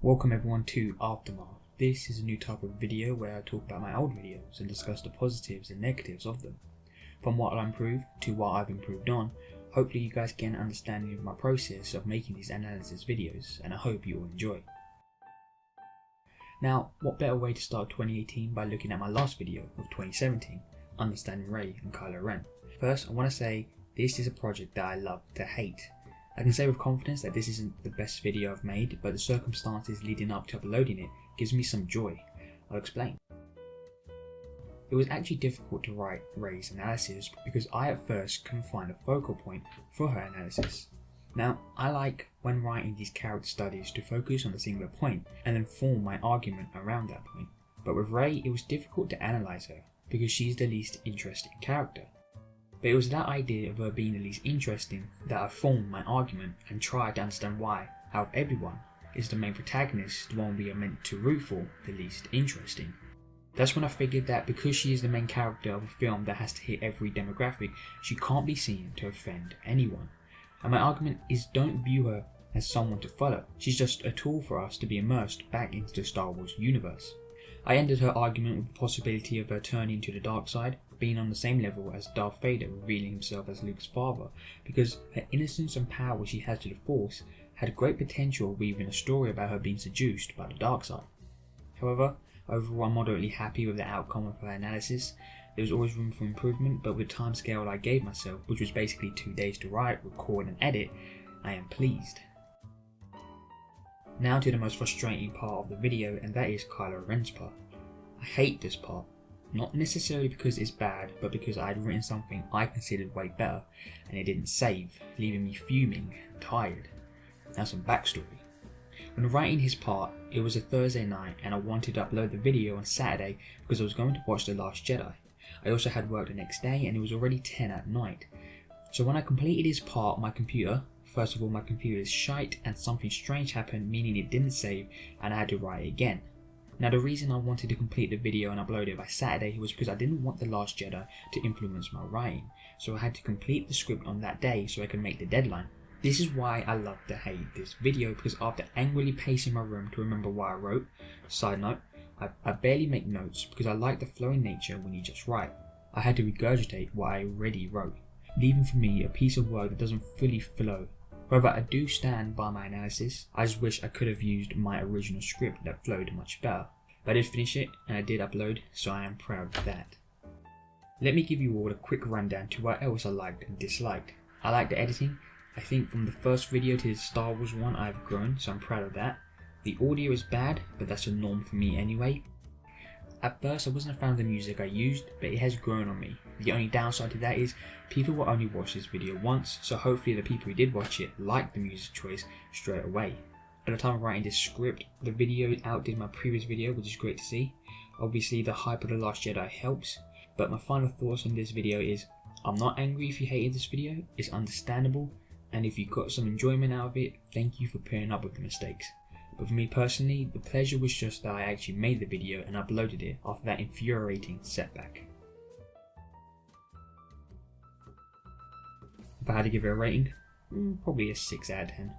Welcome everyone to Aftermath. This is a new type of video where I talk about my old videos and discuss the positives and negatives of them. From what I improved to what I've improved on, hopefully you guys get an understanding of my process of making these analysis videos, and I hope you all enjoy. Now, what better way to start 2018 by looking at my last video of 2017, Understanding Rey and Kylo Ren. First, I want to say this is a project that I love to hate. I can say with confidence that this isn't the best video I've made, but the circumstances leading up to uploading it gives me some joy. I'll explain. It was actually difficult to write Rey's analysis because I at first couldn't find a focal point for her analysis. Now, I like when writing these character studies to focus on a singular point and then form my argument around that point. But with Rey, it was difficult to analyse her because she's the least interesting character. But it was that idea of her being the least interesting that I formed my argument and tried to understand why, out of everyone, is the main protagonist the one we are meant to root for the least interesting. That's when I figured that because she is the main character of a film that has to hit every demographic, she can't be seen to offend anyone. And my argument is, don't view her as someone to follow, she's just a tool for us to be immersed back into the Star Wars universe. I ended her argument with the possibility of her turning to the dark side, being on the same level as Darth Vader revealing himself as Luke's father, because her innocence and power she has to the Force had great potential weaving a story about her being seduced by the dark side. However, overall I'm moderately happy with the outcome of her analysis. There was always room for improvement, but with the time scale I gave myself, which was basically 2 days to write, record and edit, I am pleased. Now to the most frustrating part of the video, and that is Kylo Ren's part. I hate this part. Not necessarily because it's bad, but because I had written something I considered way better and it didn't save, leaving me fuming and tired. Now some backstory. When writing his part, it was a Thursday night and I wanted to upload the video on Saturday because I was going to watch The Last Jedi. I also had work the next day and it was already 10 at night. So when I completed his part, my computer is shite and something strange happened, meaning it didn't save and I had to write it again. Now the reason I wanted to complete the video and upload it by Saturday was because I didn't want The Last Jedi to influence my writing, so I had to complete the script on that day so I could make the deadline. This is why I love to hate this video, because after angrily pacing my room to remember what I wrote, side note, I barely make notes because I like the flowing nature when you just write. I had to regurgitate what I already wrote, leaving for me a piece of work that doesn't fully flow. However, I do stand by my analysis. I just wish I could have used my original script that flowed much better. But I did finish it and I did upload, so I am proud of that. Let me give you all a quick rundown to what else I liked and disliked. I liked the editing. I think from the first video to the Star Wars one I've grown, so I'm proud of that. The audio is bad, but that's a norm for me anyway. At first I wasn't a fan of the music I used, but it has grown on me. The only downside to that is people will only watch this video once, so hopefully the people who did watch it liked the music choice straight away. At the time of writing this script, the video outdid my previous video, which is great to see. Obviously the hype of The Last Jedi helps, but my final thoughts on this video is, I'm not angry if you hated this video, it's understandable, and if you got some enjoyment out of it, thank you for putting up with the mistakes. But for me personally, the pleasure was just that I actually made the video and uploaded it after that infuriating setback. If I had to give it a rating, probably a 6 out of 10.